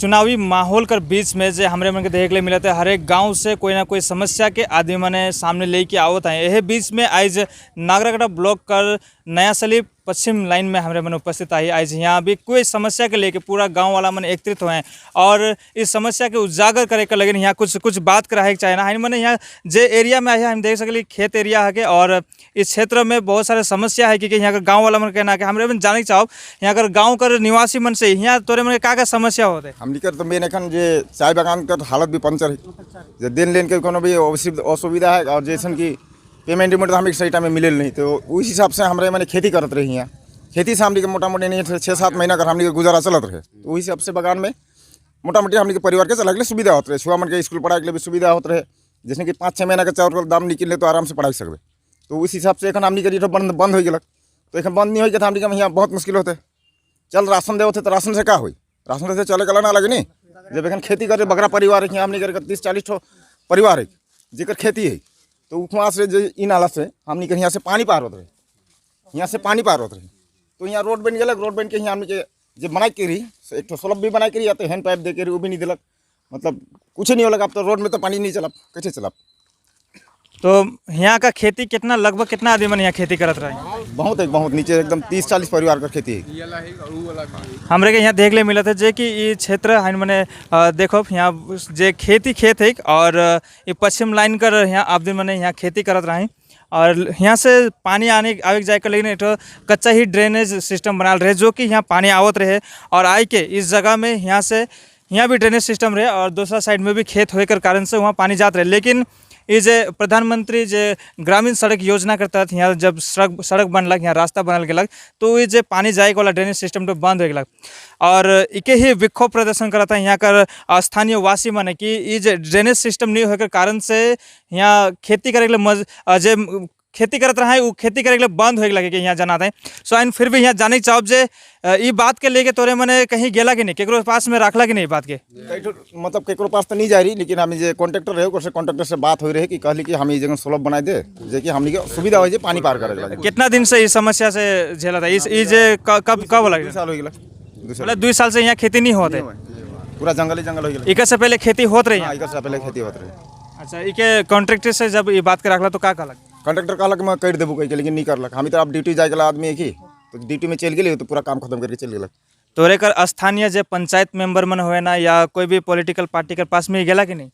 चुनावी माहौल कर बीच में जे हमरे मन के देखे के लिए मिलत है, हर एक गांव से कोई ना कोई समस्या के आदमी मने सामने लेके आवत है। यह बीच में आज नागरागढ़ ब्लॉक कर नया सली पश्चिम लाइन में हमरे मन उपस्थित आई। आज यहाँ भी कोई समस्या के लेके पूरा गांव वाला मन एकत्रित हुए हैं और इस समस्या के उजागर करे के लगे यहाँ कुछ बात कराए चाहे ना। मैंने यहाँ जे एरिया में आया हम देख सकली खेत एरिया है के और इस क्षेत्र में बहुत सारे समस्या है कि यहाँ का गाँव वाला मन कहना कि हमरे मन जाने चाहो यहाँ कर गाँव कर निवासी मन से यहाँ तोरे मन का समस्या होते हैं। हमनी कर तो मेन एखन जे चाय बागान कर हालत भी पंचर है, जे दिन लेन के कोनो भी असुविधा है और जैसन की पेमेंट तो हमें सही टाइम में मिले नहीं, तो उस हिसाब से हमारे मैंने खेती करते रही हैं। खेती से हमने के मोटा मोटी नहीं 6-7 महीना कर हमने गुजारा चलत रहे, तो उस हिसाब से बागान में मोटा मोटी हमने के परिवार के चला के सुविधा होते रहे। छुआ मन के स्कूल पढ़ाई के लिए भी सुविधा होते रहे, जैसे कि 5-6 महीना का चाउर दाम निकले तो आराम से पढ़ाई सकते। तो उस हिसाब से एखन हमने के बंद हो गया, तो एखन बंद नहीं हो तो हमने यहाँ बहुत मुश्किल होते। चल राशन दे तो राशन से क्या हुई, राशन से चले ना लगे नहीं। जब एखन खेती करे बकरा परिवार है, हमने कर 30-40 परिवार है जेकर खेती है, तो वहाँ से जो इन नाला से हमने के यहाँ से पानी पार होते रहे, यहाँ से पानी पार होते रहे। तो यहाँ रोड बन गया, रोड बन के यहाँ हमने के जो बनाई के रही एक तो स्लब भी बनाई के रही, या तो हैंड पाइप दे के रही वो भी नहीं दिलक, मतलब कुछ नहीं होलक। अब तो रोड में तो पानी नहीं चला, कैसे चला। तो यहाँ का खेती कितना लगभग कितना आदमी मन यहाँ खेती करत रहे? बहुत नीचे एकदम 30-40 परिवार का खेती है। हमरे के यहाँ देख ले मिलत है जे कि ये क्षेत्र है मने देखो यहाँ जे खेती खेत है और ये पश्चिम लाइन कर यहाँ आप दिन मने यहाँ खेती करत रहे और यहाँ से पानी आने आवे जाए के लेकिन एक कच्चा ही ड्रेनेज सिस्टम बनाल रहे जो कि यहाँ पानी आवत रहे और आई के इस जगह में यहाँ से यहाँ भी ड्रेनेज सिस्टम रहे और दूसरा साइड में भी खेत होए कर कारण से वहाँ पानी जात रहे। लेकिन ये जे प्रधानमंत्री जे ग्रामीण सड़क योजना के तहत यहाँ जब सड़क बनलक, यहाँ रास्ता बनल गेलक, तो ये जे पानी जाए वाला ड्रेनेज सिस्टम तो बंद हो गेलक और इके ही विक्षोभ प्रदर्शन करता है यहाँ कर स्थानीय वासी मन कि ये जे ड्रेनेज सिस्टम नहीं होकर कारण से यहाँ खेती करे के लिए जे खेती करत रहा है वो खेती करे के लिए बंद हो लगे कि यहाँ जाना है। सो एंड फिर भी यहाँ जाने चाहब जे ये बात के लेके तोरे मने कहीं गेला कि नहीं, केकरो पास में रखला कि नहीं बात के? मतलब केकरो पास तो नहीं जा रही, लेकिन हम जे कॉन्ट्रैक्टर रहे उससे कॉन्ट्रैक्टर से बात हो रही है कि कहली कि हम ये जगह सुलभ बनाए दे जे कि हमनी के सुविधा हो जाए पानी पार करे लगे। कितना दिन से इस समस्या से झेला था? इस जे कब लगे? 2 साल हो गया। मतलब 2 साल से यहाँ खेती नहीं होते, पूरा जंगल हो गया। एक से पहले खेती होत रही? एक से पहले खेती होत रही। अच्छा, इके कॉन्ट्रैक्टर से जब ये बात के रखला तो का कहलक? कॉन्ट्रैक्टर कहलक मैं कर देबू कह के, लेकिन नहीं करलक। हम तो अब ड्यूटी जाए गला आदमी है कि तो ड्यूटी में चल गए तो पूरा काम खत्म करके चल गेलक। तोरे कर स्थानीय जे पंचायत मेंबर मन होए ना या कोई भी पॉलिटिकल पार्टी के पास में गेला कि नहीं?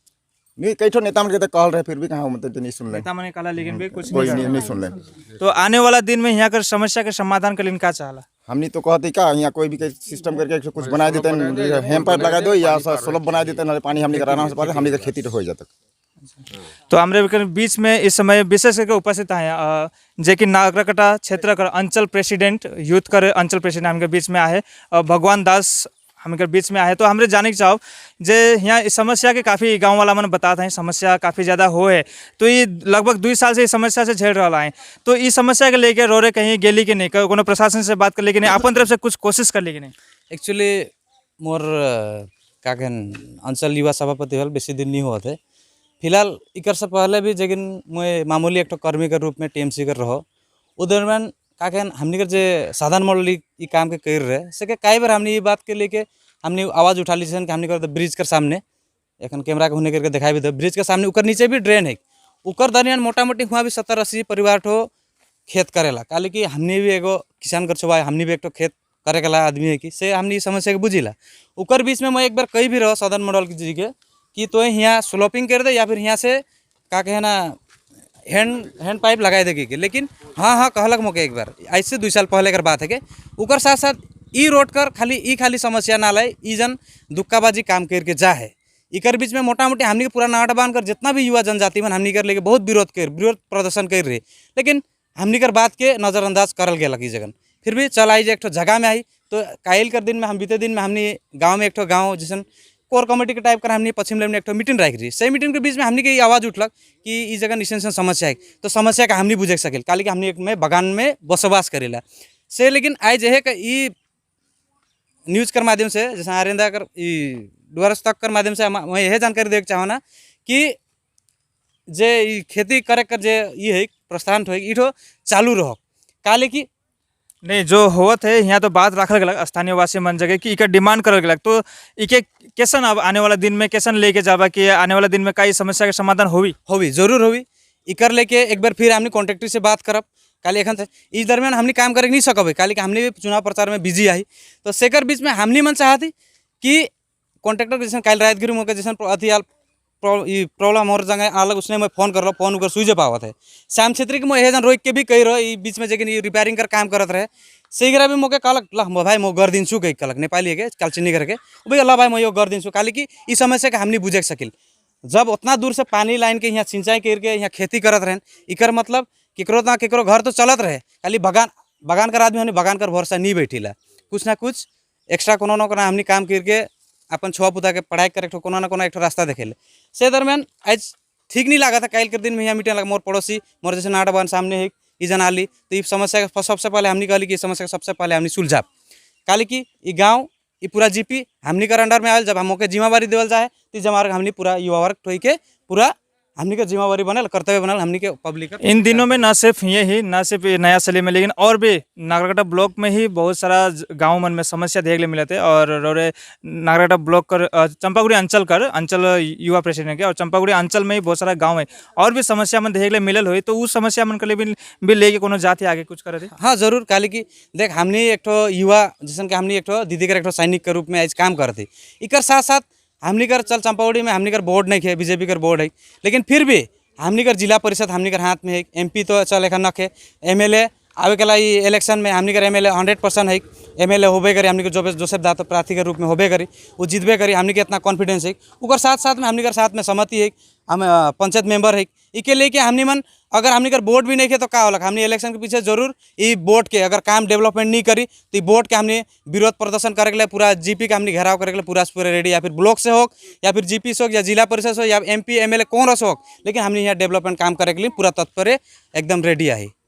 नहीं, कई ठो नेता मन के तो कहल रहे, फिर भी कहाँ मतलब नहीं सुन ले। नेता मन कहला लेकिन भी कुछ नहीं सुन ले। तो आने वाला दिन में यहाँ कर समस्या के समाधान के लिए का चाहला? हमनी तो कहते का यहाँ कोई भी सिस्टम करके कुछ बना देते हैं, हैंड पाइप लगा दो या सुलभ बना देते हैं, पानी हमनी कराना से पाते हमनी का खेती तो हो जाता। तो हमारे बीच में इस समय विशेष करके उपस्थित हैं जे कि नागरागढ़ क्षेत्र का अंचल प्रेसिडेंट यूथ कर अंचल प्रेसिडेंट हमके बीच में आए भगवान दास हमके बीच में आए। तो हमरे जाने के चाहो जे यहाँ इस समस्या के काफ़ी गांव वाला मन बताते हैं समस्या काफ़ी ज़्यादा हो है, तो ये लगभग 2 साल से इस समस्या से झेल रहा है। तो इस समस्या के लेके रोरे कहीं गेली कि नहीं, कोनो प्रशासन से बात कर ली कि नहीं, अपन तरफ से कुछ कोशिश कर ली कि नहीं? एक्चुअली मोर का अंचल युवा सभापति हल बेसी दिन नहीं हुआ थे। फिलहाल इकर से पहले भी जगन मैं मामूली एक कर्मी के रूप में टीएमसी कर रहो वो दरमियान का कहन हमने कर जे साधन मॉडल ये काम के कर रहे से कई बार हमने ये बात के लेके हमने आवाज़ उठा ली कि हमने कर ब्रिज के सामने एखन कैमरा के होने करके दिखाई भी दे ब्रिज के सामने उकर नीचे भी ड्रेन है, उकर दरमियान मोटा मोटी हुआ भी 70-80 परिवार ठो खेत करेला। काले कि हमने भी एगो किसान कर छुआ हमने भी एक तो खेत करे गला आदमी है कि से हमने समस्या के बुझीला। उकर बीच में मैं एक बार कही भी रहो साधन मॉडल की जी के कि तो यहाँ स्लोपिंग कर दे या फिर यहाँ से का कहे ना हैंड पाइप लगाए देगी कि, लेकिन हाँ कहलक मोके एक बार ऐसे 2 साल पहले कर बात है कि उकर साथ साथ ई रोड कर खाली समस्या ना लाए ई जन दुक्काबाजी काम करके जा है। इकर बीच में मोटा मोटी हमने पूरा नाट बांध कर जितना भी युवा जनजाति मन हमने कर लेके बहुत विरोध प्रदर्शन कर रहे, लेकिन हमने कर बात के नज़रअंदाज करल गया ई जगन। फिर भी चल आई एक जगह में आई तो कायल कर दिन में हम बीते दिन में हमने गाँव में एक गाँव जैसे कोर कमेटी के टाइप कर हमने पश्चिम लेन में एक मीटिंग रख रही। सही मीटिंग के बीच में हमने के आवाज़ उठलक कि इस जगह निशंसन समस्या है, तो समस्या का हमने बुझे सके काली कि हमने एक में बगान में बसवास करेला से। लेकिन आई जे कि न्यूज़ कर माध्यम से जैसे आरिंदा कर डुअर्स तक कर माध्यम से मैं यह जानकारी देना चाहो ना कि जे खेती करे कर जे ये है प्रस्थान हो चालू रहो काले कि नहीं जो होत है यहाँ तो बात रखल गलक स्थानीय वासी मन जगह कि इका डिमांड करल गलक, तो इके कैसन अब आने वाला दिन में कैसन लेके जाबा कि आने वाला दिन में कई समस्या के समाधान होवी। जरूर होवी। इकर लेके एक बार फिर हमने कॉन्ट्रेक्टर से बात करब काली एखन से इस दरमियान हमने काम करे नहीं सकब काली कि हमने भी चुनाव प्रचार में बिजी आई, तो सेकर बीच में हमने मन चाहती कि कॉन्ट्रेक्टर के जैसे काल राजगिरी मोके जैसे अति प्रॉब्लम और जगह अलग उसने मैं फोन कर रहा फोन उकर सुइजे पावत है श्याम छेत्री के मैं एजन रोक के भी कही रहो बीच में जगह रिपेयरिंग कर काम करत रहे शीघ्र भी मोके कहलक ला भाई मैं कर दिन्छु कही कहलक नेपाली के कालचिनी करके भाई अल्लाह भाई मैं यो कर दिन्छु काली कि ई समस्या के हमने बुझे सकिल जब उतना दूर से पानी लाइन के यहाँ सिंचाई करके यहाँ खेती करत रहें इकर मतलब केकरो ना केकरो घर तो चलत रहे खाली बगान कर आदमी हमने बगान कर भरोसा नहीं बैठीला कुछ ना कुछ एक्स्ट्रा कोनो ना कोनो हमने काम करके अपन छुआ पुता के पढ़ाई करे कोनो ना कोनो एक रास्ता देखेले से दरमियान आज ठीक नहीं लगा था कल के दिन में यहाँ मीटिंग लगा मोर पड़ोसी मोर जैसे नाटा बन सामने है ई जनाली तो ये समस्या का सबसे पहले हमने कहली कि समस्या का सबसे पहले हमने सुलझाब कहली कि ये गाँव ये पूरा जीपी हमनी कर अंडर में आयल जब हम जिम्मेवारी देवल जाए तो जमार हमने पूरा युवा वर्ग टोई के पूरा हमनी के जिम्मेवारी बनल कर्तव्य बनल हमनी के पब्लिक इन दिनों में न सिर्फ ये ही न सिर्फ ये नया सली में लेकिन और भी नागरकटा ब्लॉक में ही बहुत सारा गांव मन में समस्या देखने मिले थे और रोरे नागरकटा ब्लॉक कर चंपागुड़ी अंचल युवा प्रेसिडेंट के और चंपागुड़ी अंचल में ही बहुत सारा गांव है और भी समस्या मन देखने मिलल हुई तो उस समस्या मन के लिए भी लेके कोनो जाति आगे कुछ करे थे। हाँ जरूर काली की देख हमने एक ठो युवा जैसे कि हमने एक ठो दीदी कर एक ठो सैनिक के रूप में आज काम करते इकर साथ साथ हमनी कर चल चंपावड़ी में हमनी कर बोर्ड नहीं है बीजेपी कर बोर्ड है लेकिन फिर भी हमनी कर जिला परिषद हमनी कर हाथ में है एमपी तो चल एखन नख है एमएलए आवे कला इलेक्शन में हमनी कर एमएलए 100% है एमएलए होबे करी हमनी के जोसेफ दातो प्रार्थी के रूप में होबे करी वो जीतबे करी हमनी के इतना कॉन्फिडेंस है उकर साथ साथ में हमनी कर साथ में सहमति है हम पंचायत मेंबर है इके लेके हमनी मन अगर हमनी कर बोर्ड भी नहीं है तो का होलक हमनी इलेक्शन के पीछे जरूर ये बोर्ड के अगर काम डेवलपमेंट नहीं करी तो ये बोर्ड के हमने विरोध प्रदर्शन करे के लिए पूरा जीपी का हमने घेराव करे के लिए पूरा रेडी या फिर ब्लॉक से हो या फिर जीपी से हो या जिला परिषद हो या एमपी एमएलए कौन रस हो लेकिन हमने यहाँ डेवलपमेंट काम करे के लिए पूरा तत्पर एकदम रेडी है।